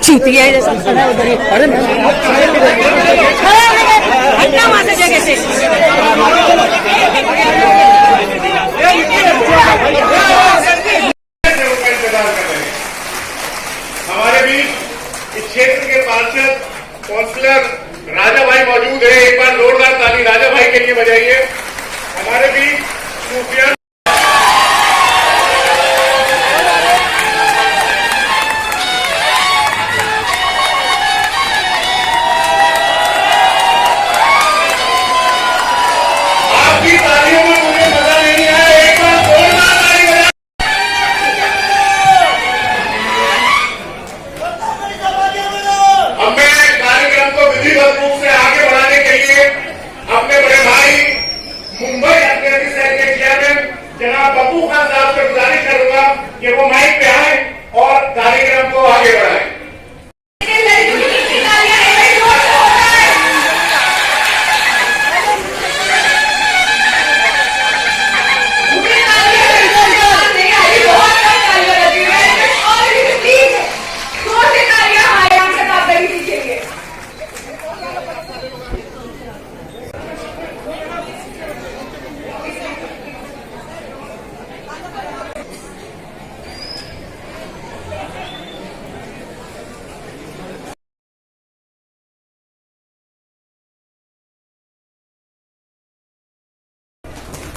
चीतिया जैसा खड़ा है उधर ही हटना वहां से जगह से। हमारे बीच इस क्षेत्र के पार्षद काउंसलर राजा भाई मौजूद है। एक बार जोरदार ताली राजा भाई के लिए बजाइए। हमारे बीच सूफिया कि वो माइक पे आए और कार्यक्रम को आगे बढ़ाएं।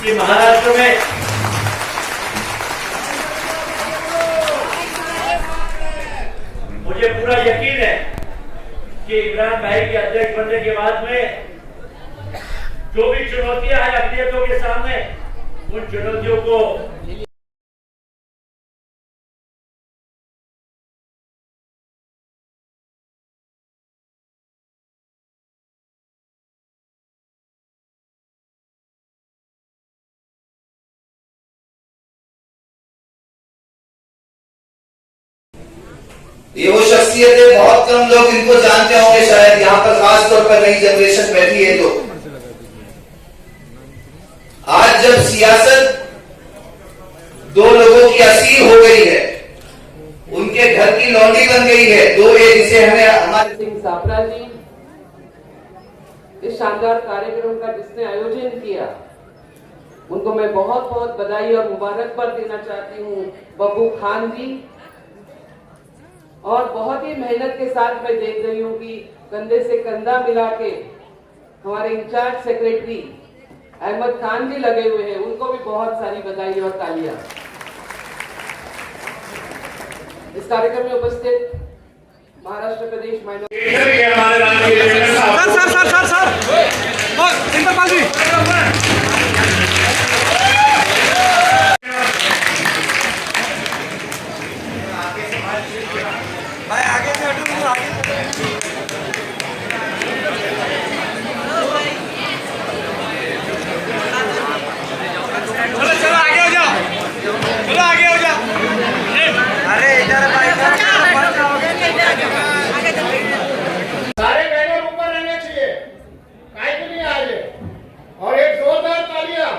कि महाराष्ट्र में मुझे पूरा यकीन है कि इमरान भाई के अध्यक्ष बनने के बाद में जो भी चुनौतियां हैं अकलियतों के सामने, उन चुनौतियों को ये वो शख्सियत है, बहुत कम लोग इनको जानते होंगे शायद, यहाँ पर खास तौर पर नई जनरेशन बैठी है। तो आज जब सियासत दो लोगों की असीर हो गई है, उनके घर की लौंडी बन गई है, दो ये जिसे हमें हमारे सिंह सापरा जी, इस शानदार कार्यक्रम का जिसने आयोजन किया, उनको मैं बहुत बहुत बधाई और मुबारकबाद देना चाहती हूँ। बब्बू खान जी, और बहुत ही मेहनत के साथ मैं देख रही हूँ कि कंधे से कंधा मिला के हमारे इंचार्ज सेक्रेटरी अहमद खान भी लगे हुए हैं, उनको भी बहुत सारी बधाई और तालियां। इस कार्यक्रम में उपस्थित महाराष्ट्र प्रदेश भाई आगे से हटो, आगे चलो आगे हो जाओ, चलो आगे हो जाओ। अरे इधर भाई सारे बैनर ऊपर रहने चाहिए, काहे के लिए आज, और एक जोरदार तालियां।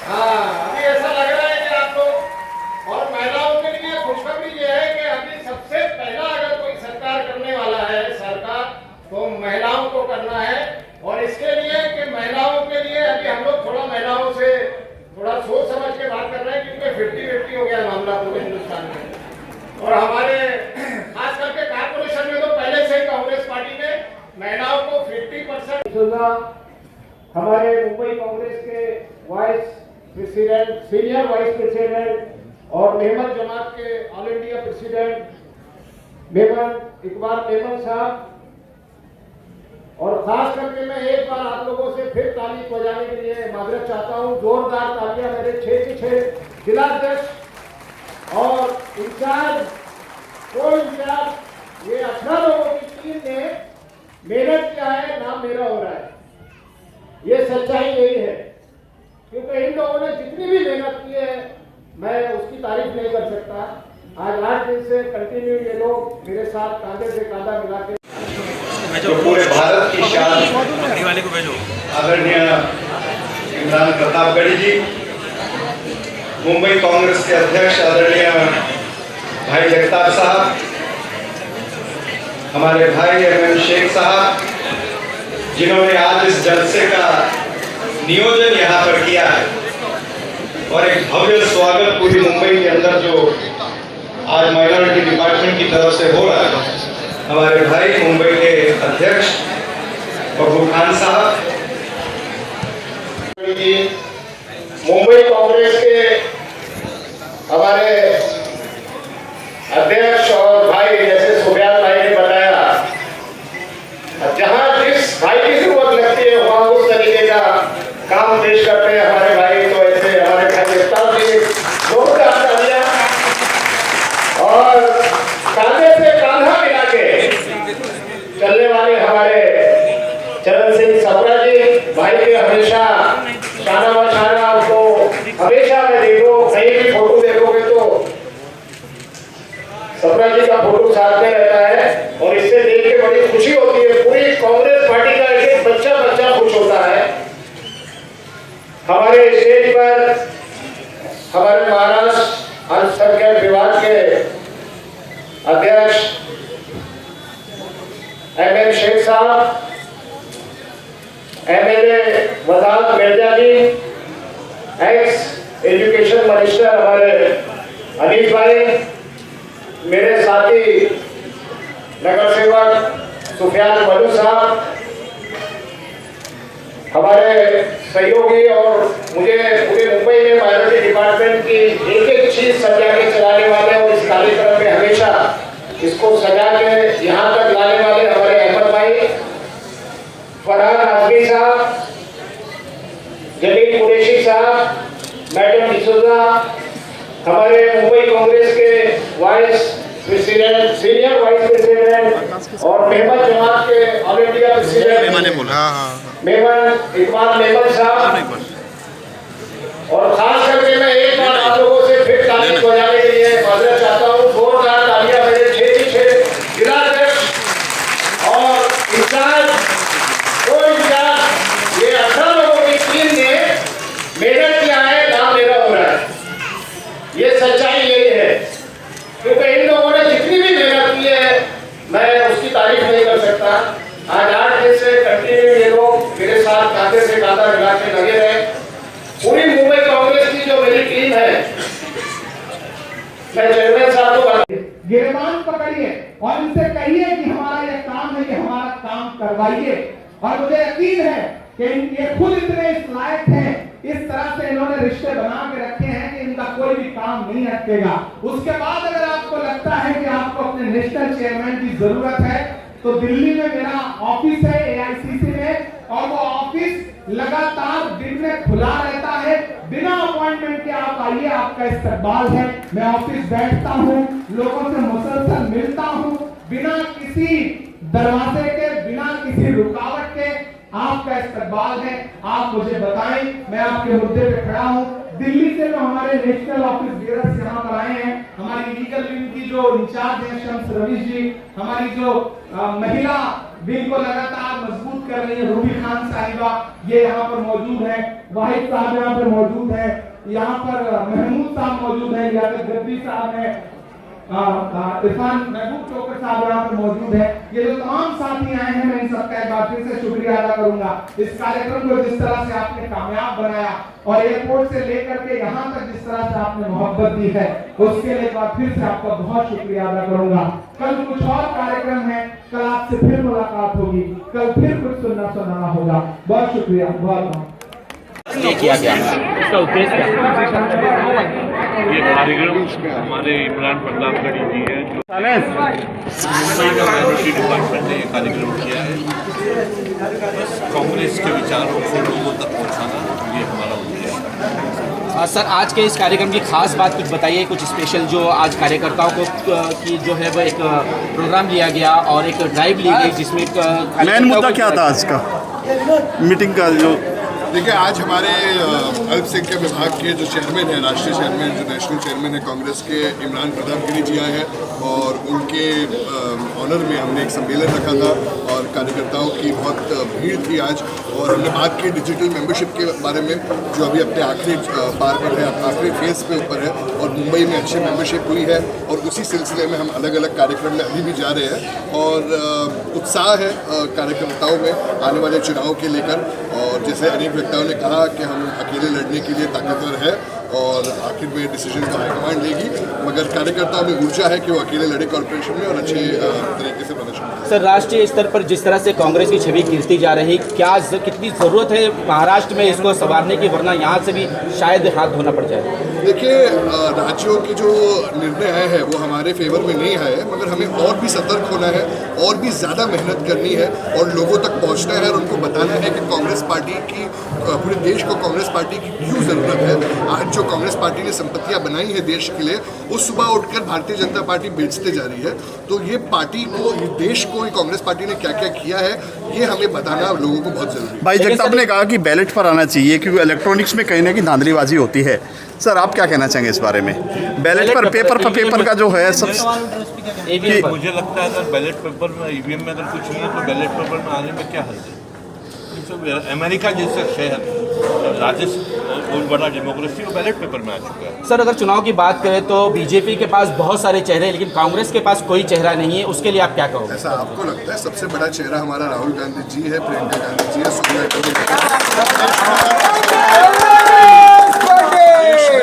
हाँ, अभी ऐसा लग रहा है कि आप लोग, और महिलाओं के लिए खुशखबरी ये है कि अभी सबसे पहला अगर कोई सरकार करने वाला है सरकार, तो महिलाओं को करना है। और इसके लिए कि महिलाओं के लिए अभी हम लोग थोड़ा महिलाओं से थोड़ा सोच समझ के बात कर रहे हैं, क्योंकि 50-50 हो गया मामला पूरे हिंदुस्तान में। और हमारे खास करके कारपोरेशन में तो पहले से ही कांग्रेस पार्टी ने महिलाओं को 50%। हमारे मुंबई कांग्रेस के vice president, senior vice president और मेमन जमात के all India president Iqbal Memon साहब, और खास करके मैं एक बार आप लोगों से फिर ताली बजाने के लिए माजरत चाहता हूं। जोरदार तालियां मेरे 6 के 6 जिलाध्यक्ष और इंचार्ज, को इंचार्ज, ये 18 लोगों की टीम ने मेहनत किया है, नाम मेरा हो रहा है। ये सच्चाई यही है, क्योंकि इन लोगों ने जितनी भी मेहनत की है मैं उसकी तारीफ नहीं कर सकता। आज 8 दिन से कंटिन्यू ये लोग मेरे साथ कांधे से कांधा मिला के जो पूरे भारत की शान आदरणीय इमरान प्रतापगढ़ी जी, मुंबई कांग्रेस के अध्यक्ष आदरणीय भाई जगताप साहब, हमारे भाई एमएम शेख साहब, जिन्होंने आज इस जलसे का नियोजन यहाँ पर किया है और एक भव्य स्वागत पूरी मुंबई के अंदर जो आज माइनॉरिटी डिपार्टमेंट की तरफ से हो रहा है, हमारे भाई मुंबई के अध्यक्ष बबू खान साहब, मुंबई कांग्रेस के हमारे अध्यक्ष और भाई, जैसे सुफियान भाई ने बताया, जहां जिस भाई की जरूरत लगती है वहां उस तरीके का काम पेश करते हैं हमारे भाई। तो ऐसे हमारे भाई जगताप जी जोरदार तालियां, और कांधे से कांधा मिला के चलने वाले हमारे चरण सिंह सप्रा जी भाई के हमेशा शाना बशाना, उनको हमेशा मैं देखो कहीं भी फोटो देखोगे तो सप्रा जी का फोटो साथ में रहता है, और इससे देख के बड़ी खुशी होती है। पूरी कांग्रेस पार्टी का एक बच्चा बच्चा खुश होता है। हमारे स्टेज पर हमारे महाराष्ट्र अल्पसंख्यक विभाग के अध्यक्ष एमएम शेख साहब, एमएलए वजाहत मिर्जा जी, एक्स एजुकेशन मिनिस्टर हमारे अनिल भाई, मेरे साथी नगर सेवक सुफियान मनु साहब, हमारे सहयोगी और मुझे पूरे मुंबई में माइनॉरिटी डिपार्टमेंट की एक एक चीज सजा के चलाने वाले और इस कार्यक्रम में हमेशा इसको सजा के यहाँ तक लाने वाले हमारे अहमद भाई, फरहान आजमी साहब, जमील कुरैशी साहब, मैडम डिसूजा, हमारे मुंबई कांग्रेस के vice president, senior vice president और मेहमान जमात के ऑल इंडिया प्रेसिडेंट मेहमान इकबाल मेहमान साहब, और खास करके मैं एक बार आप लोगों से फिर ताली बजाने के लिए माजरत चाहता हूँ। जोरदार तालियां मेरे 6 जिलाध्यक्ष और इंचार्ज, को इंचार्ज, ये 18 लोगों की टीम ने मेहनत किया है, नाम मेरा हो रहा है। ये सच्चाई यही है, क्योंकि इन लोगों ने जितनी भी मेहनत की है मैं उसकी तारीफ नहीं कर सकता। आज 8 दिन से कंटिन्यू ये लोग मेरे साथ कांधे से कांधा मिला के लगे रहे। पूरी मुंबई कांग्रेस की जो मेरी टीम है, मैं चेयरमैन साहब को गिरबान पकड़िए और इनसे कहिए कि हमारा ये काम है, ये हमारा काम करवाइए। और मुझे यकीन है कि ये खुद इतने इस लायक हैं, इस तरह से इन्होंने रिश्ते बना के रखे हैं कि इनका कोई भी काम नहीं अटकेगा। उसके बाद अगर आपको लगता है कि आपको अपने नेशनल चेयरमैन की जरूरत है, तो दिल्ली में मेरा ऑफिस है एआईसीसी में, और वो ऑफिस लगातार दिन में खुला रहता है। बिना अपॉइंटमेंट के आप आइए, आपका इस्तकबाल है। मैं ऑफिस बैठता हूँ, लोगों से मुसलसल मिलता हूँ, बिना किसी दरवाजे के, बिना किसी रुकावट के आपका इस्तकबाल है। आप मुझे बताएं, मैं आपके मुद्दे पे खड़ा हूँ। दिल्ली से जो हमारे नेशनल ऑफिस बेयर्स यहाँ पर आए हैं, हमारी लीगल विंग की जो इंचार्ज हैं शम्स रवीश जी, हमारी जो महिला विंग को लगातार मजबूत कर रही है रूबी खान साहिबा, ये यहाँ पर मौजूद है। वाहिद साहब यहाँ पर मौजूद है, यहाँ पर महमूद साहब मौजूद है, यहाँ पर गद्दी साहब है, इरफान महबूब चौकर साहब यहाँ पर मौजूद है। ये जो तमाम साथी आए हैं, मैं इन सबका एक बार फिर से शुक्रिया अदा करूंगा। इस कार्यक्रम को जिस तरह से आपने कामयाब बनाया और एयरपोर्ट से लेकर के यहाँ तक जिस तरह से आपने मोहब्बत दी है, उसके लिए एक बार फिर से आपका बहुत शुक्रिया अदा करूंगा। कल कुछ और कार्यक्रम है, कल आपसे फिर मुलाकात होगी, कल फिर कुछ सुनाना होगा। बहुत शुक्रिया, बहुत किया गया इसका उद्देश्य ये कार्यक्रम हमारे इमरान प्रतापगढ़ी जी हैं, मुंबई का माइनॉरिटी डिपार्टमेंट ने ये कार्यक्रम किया है। बस कांग्रेस के विचारों को लोगों तक पहुंचाना, ये हमारा उद्देश्य है। सर आज के इस कार्यक्रम की खास बात कुछ बताइए, कुछ स्पेशल जो आज कार्यकर्ताओं को की जो है वो एक प्रोग्राम लिया गया और एक ड्राइव ली गई जिसमें मेन मुद्दा क्या था आज का मीटिंग का? जो देखिए, आज हमारे अल्पसंख्यक विभाग के जो चेयरमैन हैं, राष्ट्रीय चेयरमैन, जो नेशनल चेयरमैन है कांग्रेस के, इमरान प्रताप गिरी जी आए हैं और उनके ऑनर में हमने एक सम्मेलन रखा था और कार्यकर्ताओं की बहुत भीड़ थी आज। और हमने बात की डिजिटल मेंबरशिप के बारे में, जो अभी अपने आखिरी पार पर है, आखिरी फेज पे ऊपर है और मुंबई में अच्छी मेंबरशिप हुई है और उसी सिलसिले में हम अलग अलग कार्यक्रम में अभी भी जा रहे हैं और उत्साह है कार्यकर्ताओं में आने वाले चुनाव के लेकर। और जैसे अनेक वक्ताओं ने कहा कि हम अकेले लड़ने के लिए ताकतवर है और आखिर में डिसीजन तो हाईकमांड लेगी, मगर कार्यकर्ताओं में ऊर्जा है कि वो अकेले लड़े कॉर्पोरेशन में और अच्छे तरीके से प्रदर्शन करें। सर राष्ट्रीय स्तर पर जिस तरह से कांग्रेस की छवि गिरती जा रही, क्या कितनी ज़रूरत है महाराष्ट्र में इसको संवारने की, वरना यहाँ से भी शायद हाथ धोना पड़ जाए? देखिए, राज्यों के जो निर्णय आए हैं वो हमारे फेवर में नहीं आए, मगर हमें और भी सतर्क होना है और भी ज़्यादा मेहनत करनी है और लोगों तक पहुँचना है और उनको बताना है कि कांग्रेस पार्टी की, पूरे देश को कांग्रेस पार्टी की क्यों ज़रूरत है। आज जो कांग्रेस पार्टी ने संपत्तियां बनाई है देश के लिए, वो सुबह उठकर भारतीय जनता पार्टी बेचते जा रही है। तो ये पार्टी को, ये देश को, ये कांग्रेस पार्टी ने क्या क्या किया है, ये हमें बताना लोगों को बहुत जरूरी है। भाई जगताप ने कहा कि बैलेट पर आना चाहिए क्योंकि इलेक्ट्रॉनिक्स में कहीं ना कहीं धांधलीबाजी होती है। सर आप क्या कहना चाहेंगे इस बारे में? बैलेट पर पेपर का जो है सब मुझे लगता है अगर बैलेट पेपर में ईवीएम में अगर कुछ नहीं है तो बैलेट पेपर में आने में क्या हर्ज है? अमेरिका जैसा शहर, राजस्थान बहुत बड़ा डेमोक्रेसी, वो बैलेट पेपर में आ चुका है। सर अगर चुनाव की बात करें तो बीजेपी के पास बहुत सारे चेहरे हैं लेकिन कांग्रेस के पास कोई चेहरा नहीं है, उसके लिए आप क्या कहोगे? ऐसा आपको लगता है? सबसे बड़ा चेहरा हमारा राहुल गांधी जी है, प्रियंका गांधी जी है, सोनिया गांधी।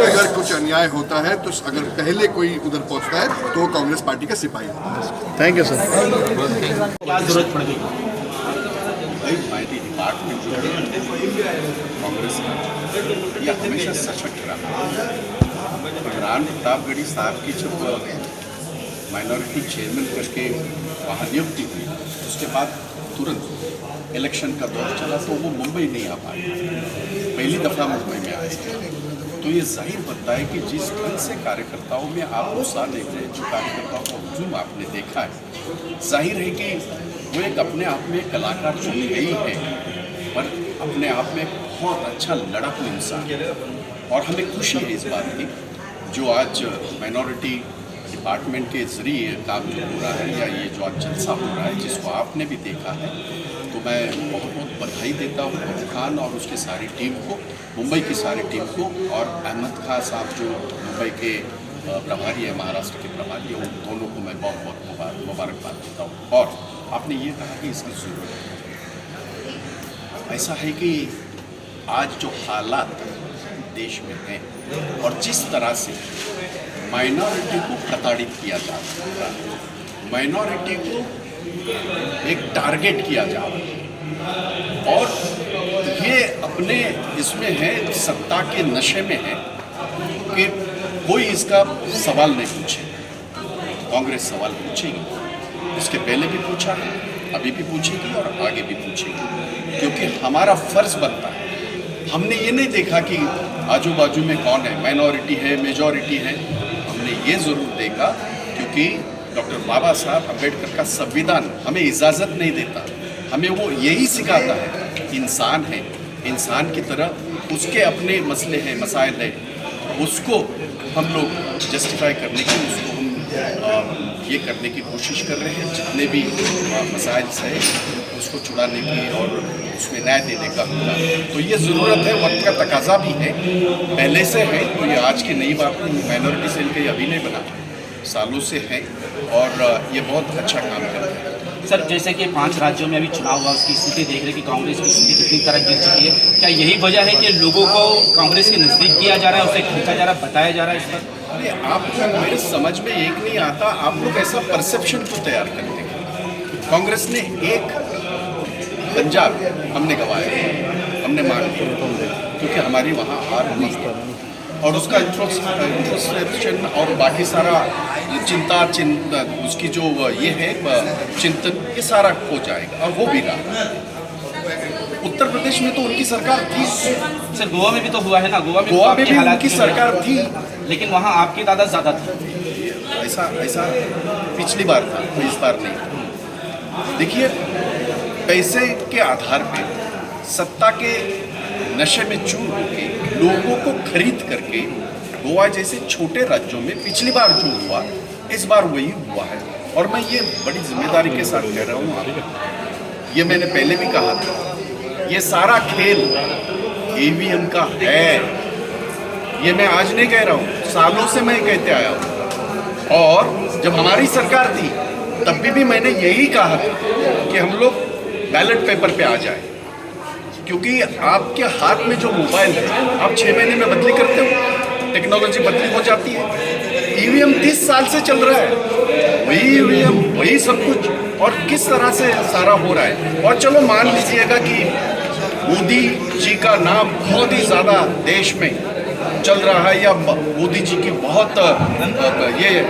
अगर कुछ अन्याय होता है तो अगर पहले कोई उधर पहुंचता है तो वो कांग्रेस पार्टी का सिपाही होता है। Thank you sir. क्या जरूरत पड़ गई? माइटी डिपार्टमेंट जो है कांग्रेस का, यह हमेशा सशक्त रहा। इमरान प्रताप गिरी साहब की जब माइनॉरिटी चेयरमैन करके वहाँ नियुक्ति हुई, उसके बाद तुरंत इलेक्शन का दौर चला तो वो मुंबई नहीं आ पाए, पहली दफ़ा मुंबई में आए। तो ये जाहिर बनता है कि जिस ढंग से कार्यकर्ताओं में आप उत्साह देख रहे हैं, जो कार्यकर्ताओं का हुजूम आपने देखा है, जाहिर है कि वो एक अपने आप में कलाकार चुनी गई है, पर अपने आप में बहुत अच्छा लड़क इंसान है। और हमें खुशी है इस बात की जो आज माइनॉरिटी डिपार्टमेंट के जरिए काम जो हो रहा है या ये जो आज जलसा हो रहा है जिसको आपने भी देखा है, तो मैं बहुत बहुत बधाई देता हूँ अबू खान और उसकी सारी टीम को, मुंबई की सारी टीम को, और अहमद खान साहब जो मुंबई के प्रभारी है, महाराष्ट्र के प्रभारी है, उन दोनों को मैं बहुत बहुत मुबारकबाद देता हूँ। और आपने ये कहा कि इसकी ज़रूरत है। ऐसा है कि आज जो हालात देश में हैं और जिस तरह से माइनॉरिटी को प्रताड़ित किया जा रहा है, माइनॉरिटी को एक टारगेट किया जा रहा है और ये अपने इसमें है, सत्ता के नशे में है कि कोई इसका सवाल नहीं पूछेगा। कांग्रेस सवाल पूछेगी, इसके पहले भी पूछा है, अभी भी पूछेगी और आगे भी पूछेगी, क्योंकि हमारा फर्ज बनता है। हमने ये नहीं देखा कि आजू बाजू में कौन है, माइनॉरिटी है, मेजॉरिटी है, हमने ये ज़रूर देखा क्योंकि डॉक्टर बाबा साहब अम्बेडकर का संविधान हमें इजाज़त नहीं देता, हमें वो यही सिखाता है इंसान है, इंसान की तरह उसके अपने मसले हैं, मसाइल हैं, उसको हम लोग जस्टिफाई करने की, उसको हम ये करने की कोशिश कर रहे हैं, जितने भी मसाइल हैं उसको छुड़ाने की और उसमें न्याय देने का होगा। तो ये ज़रूरत है, वक्त का तकाजा भी है, पहले से है, तो ये आज की नई बात नहीं, माइनॉरिटी सेल के अभी नहीं बना, सालों से है और ये बहुत अच्छा काम कर रहे हैं। सर जैसे कि 5 राज्यों में अभी चुनाव हुआ, उसकी स्थिति देख रहे कि कांग्रेस की स्थिति कितनी तरह गिर चुकी है, क्या यही वजह है कि लोगों को कांग्रेस के नज़दीक किया जा रहा है, उसे खींचा जा रहा है, बताया जा रहा है इस पर? अरे आपको मेरे समझ में एक नहीं आता, आप लोग ऐसा परसेप्शन क्यों तैयार करते हैं? कांग्रेस ने एक पंजाब हमने गंवाया, हमने मांग लिया क्योंकि हमारी वहाँ हार नहीं है और उसका इंट्रोस्पेक्शन और बाकी सारा उसकी जो ये है चिंतन, ये सारा हो जाएगा और वो भी रहा। उत्तर प्रदेश में तो उनकी सरकार थी सर, गोवा में भी तो हुआ है ना, गोवा में भी उनकी सरकार थी, लेकिन वहाँ आपकी तादाद ज़्यादा थी। ऐसा पिछली बार था, तो इस बार नहीं। देखिए, पैसे के आधार पे सत्ता के नशे में चूर होके लोगों को खरीद करके गोवा जैसे छोटे राज्यों में पिछली बार जो हुआ, इस बार वही हुआ है। और मैं ये बड़ी जिम्मेदारी के साथ कह रहा हूँ आपको, ये मैंने पहले भी कहा था, ये सारा खेल ईवीएम का है। ये मैं आज नहीं कह रहा हूँ, सालों से मैं कहते आया हूँ। और जब हमारी सरकार थी तब भी मैंने यही कहा था कि हम लोग बैलेट पेपर पे आ जाए, क्योंकि आपके हाथ में जो मोबाइल है आप 6 महीने में बदली करते हो, टेक्नोलॉजी बदली हो जाती है। ईवीएम 30 साल से चल रहा है, वही ईवीएम वही सब कुछ, और किस तरह से सारा हो रहा है। और चलो मान लीजिएगा कि मोदी जी का नाम बहुत ही ज़्यादा देश में चल रहा है, या मोदी जी की बहुत ये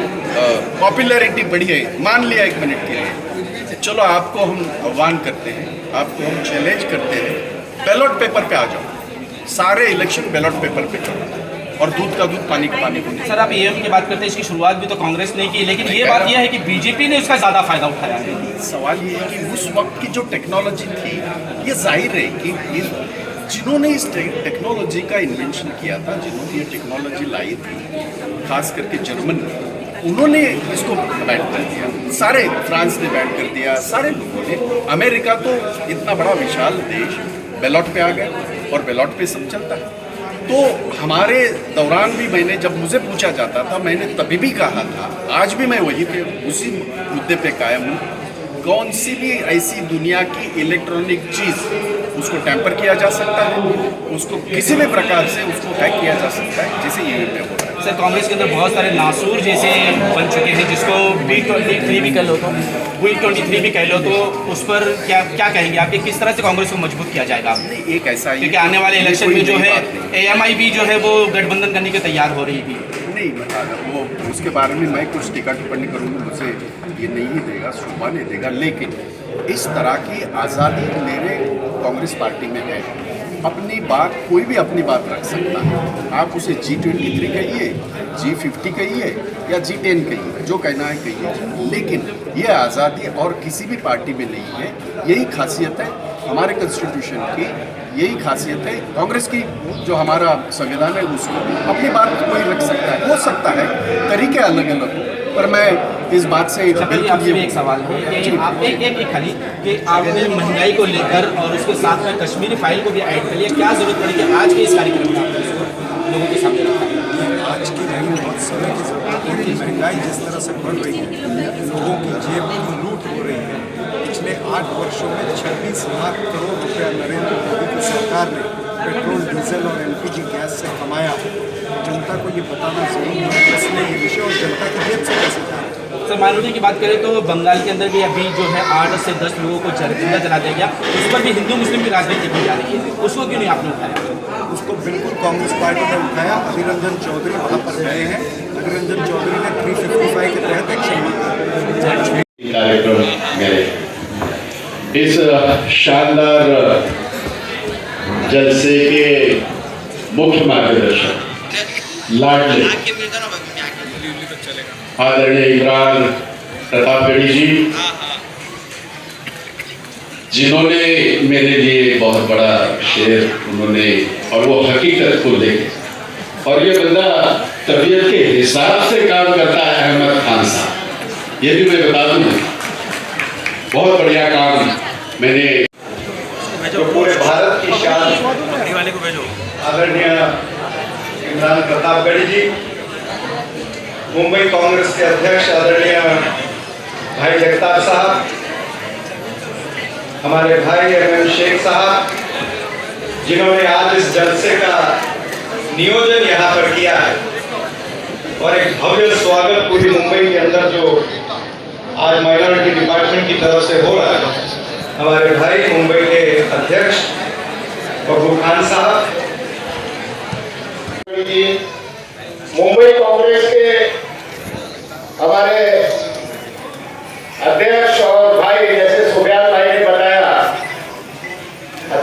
पॉपुलैरिटी बढ़ी है, मान लिया 1 मिनट के लिए, चलो आपको हम आह्वान करते हैं, आपको हम चैलेंज करते हैं, बैलेट पेपर पे आ जाओ, सारे इलेक्शन बैलेट पेपर पे करो, और दूध का दूध पानी का पानी को। सर, आप ईवीएम की बात करते हैं, इसकी शुरुआत भी तो कांग्रेस ने की, लेकिन ये बात यह है कि बीजेपी ने इसका ज़्यादा फायदा उठाया है। सवाल ये है कि उस वक्त की जो टेक्नोलॉजी थी, ये जाहिर है कि जिन्होंने इस टेक्नोलॉजी का इन्वेंशन किया था, जिन्होंने ये टेक्नोलॉजी लाई थी, खास करके जर्मन, उन्होंने इसको बैन कर दिया, सारे फ्रांस ने बैन कर दिया, सारे लोगों ने। अमेरिका तो इतना बड़ा विशाल देश बैलेट पे आ गया, और बैलेट पे सब चलता है। तो हमारे दौरान भी मैंने, जब मुझे पूछा जाता था, मैंने तभी भी कहा था, आज भी मैं वही पे उसी मुद्दे पे कायम हूँ, कौन सी भी ऐसी दुनिया की इलेक्ट्रॉनिक चीज़ उसको टैंपर किया जा सकता है, उसको किसी भी प्रकार से उसको हैक किया जा सकता है, जैसे ये पे हो रहा है। सर, कांग्रेस के अंदर बहुत सारे नासूर जैसे बन चुके हैं, जिसको B23 भी कह लो, तो B23 भी कह लो, तो उस पर क्या कहेंगे आपके, किस तरह से कांग्रेस को मजबूत किया जाएगा? एक ऐसा ही, क्योंकि आने वाले इलेक्शन में जो है AMI भी जो है वो गठबंधन करने के तैयार हो रही थी। नहीं, वो उसके बारे में मैं कुछ टिकट टिप्पणी करूँगा, मुझे ये नहीं देगा, शोभा नहीं देगा, लेकिन इस तरह की आज़ादी मेरे कांग्रेस पार्टी में है। अपनी बात, कोई भी अपनी बात रख सकता है, आप उसे G23 कहिए, G50 कहिए, या G10 कहिए, जो कहना है कहिए, लेकिन ये आज़ादी और किसी भी पार्टी में नहीं है। यही खासियत है हमारे कॉन्स्टिट्यूशन की, यही खासियत है कांग्रेस की, जो हमारा संविधान है, उसको अपनी बात कोई रख सकता है, हो सकता है तरीके अलग अलग हो, पर मैं इस बात से आपसे एक सवाल है कि आप एक खाली कि आपने महंगाई को लेकर और उसके साथ में कश्मीरी फाइल को भी ऐड कर लिया, क्या जरूरत पड़ी कि आज के इस कार्यक्रम में लोगों के सामने रखा? आज की नहीं, बहुत समय की जरूरत है कि महंगाई जिस तरह से बढ़ रही है, लोगों की जेब की लूट हो रही है। पिछले 8 वर्षों में 26 लाख करोड़ रुपया नरेंद्र मोदी की सरकार ने पेट्रोल, डीजल और LPG गैस से कमाया। जनता को ये बताना जरूरी है इसलिए ये विषय, और जनता की जेब से कैसे जा रहा है। सर, माइनॉरिटी की बात करें तो बंगाल के अंदर भी अभी जो है 8 से 10 लोगों को जिंदा जला दिया गया, उस पर भी हिंदू मुस्लिम की राजनीति की जा रही है, उसको क्यों नहीं आपने उठाया? उसको बिल्कुल कांग्रेस पार्टी ने उठाया। अधीर रंजन चौधरी वहाँ पर गए हैं, अधीर रंजन चौधरी ने 355 के तहत एक्शन मांगा। कार्यक्रम में इस शानदार जलसे के मुख्य मार्गदर्शक लाडले आदरणीय इमरान प्रतापगढ़ी जी, जिन्होंने मेरे लिए बहुत बड़ा शेर उन्होंने, और वो हकीकत को लेके, और ये बंदा तबीयत के हिसाब से काम करता है, अहमद खान साहब, ये भी मैं बता दूँ, बहुत बढ़िया काम मैंने, जो पूरे भारत की शान आदरणीय इमरान प्रतापगढ़ी जी, मुंबई कांग्रेस के अध्यक्ष आदरणीय भाई जगताप साहब, हमारे भाई MM शेख साहब, जिन्होंने आज इस जलसे का नियोजन यहाँ पर किया है, और एक भव्य स्वागत पूरी मुंबई के अंदर जो आज माइनॉरिटी डिपार्टमेंट की तरफ से हो रहा है, हमारे भाई मुंबई के अध्यक्ष बब्बू खान साहब, मुंबई कांग्रेस के हमारे अध्यक्ष और भाई, जैसे सुफियान भाई ने बताया,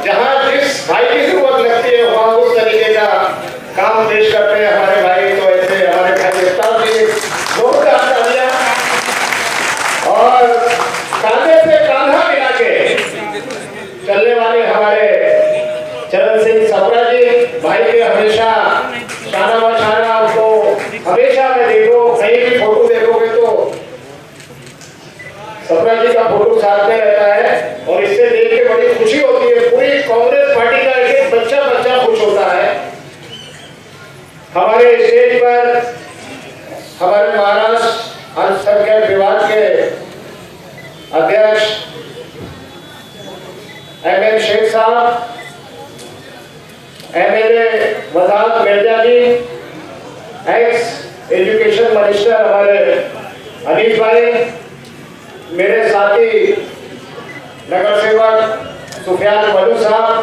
जहां भाई के हमेशा शाना बशाना उनको हमेशा मैं देखो, कहीं भी फोटो देखोगे तो सपना जी का फोटो साथ में रहता है और इससे देख के बड़ी खुशी होती है। पूरी कांग्रेस पार्टी का एक बच्चा खुश होता है। हमारे स्टेज पर हमारे महाराष्ट्र अल्पसंख्यक विभाग के अध्यक्ष एमएन शेख साहब, एमएलए वजाहत मिर्जा जी, एक्स एजुकेशन मिनिस्टर हमारे अनिल भाई, मेरे साथी नगर सेवक सुफियान मलू साहब,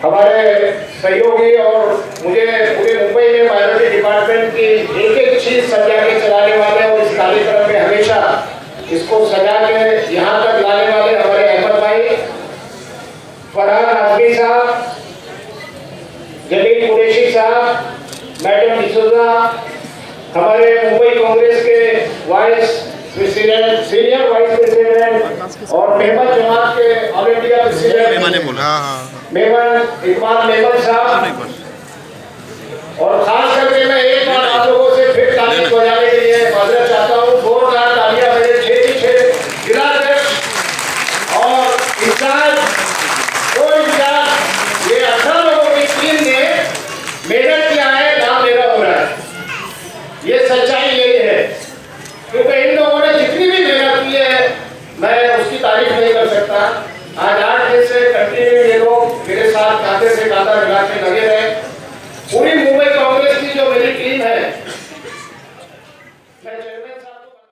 हमारे सहयोगी और मुझे पूरे मुंबई में माइनॉरिटी डिपार्टमेंट की एक चीज सजा के चलाने वाले और इस कार्यक्रम में हमेशा इसको सजा के यहाँ तक लाने वाले हमारे अहमद भाई, फरहान आजमी साहब, जलील कुरैशी साहब, मैडम डिसूजा, हमारे मुंबई कांग्रेस के vice president, senior vice president और मेहमान जमात के ऑल इंडिया प्रेसिडेंट मेहमान इकबाल मेहमान साहब, और खास करके मैं एक बार आप लोगों से फिर ताली बजाने के लिए माजरत चाहता हूँ। जोरदार तालियां मेरे 6 जिलाध्यक्ष और इंचार्ज, ये 18 लोगों की टीम ने मेहनत किया है, नाम मेरा हो रहा है। ये सच्चाई यही है, क्योंकि इन लोगों ने जितनी भी मेहनत की है मैं उसकी तारीफ नहीं कर सकता। आज 8 दिन से कंटिन्यू ये लोग मेरे साथ कांधे से कांधा मिला के लगे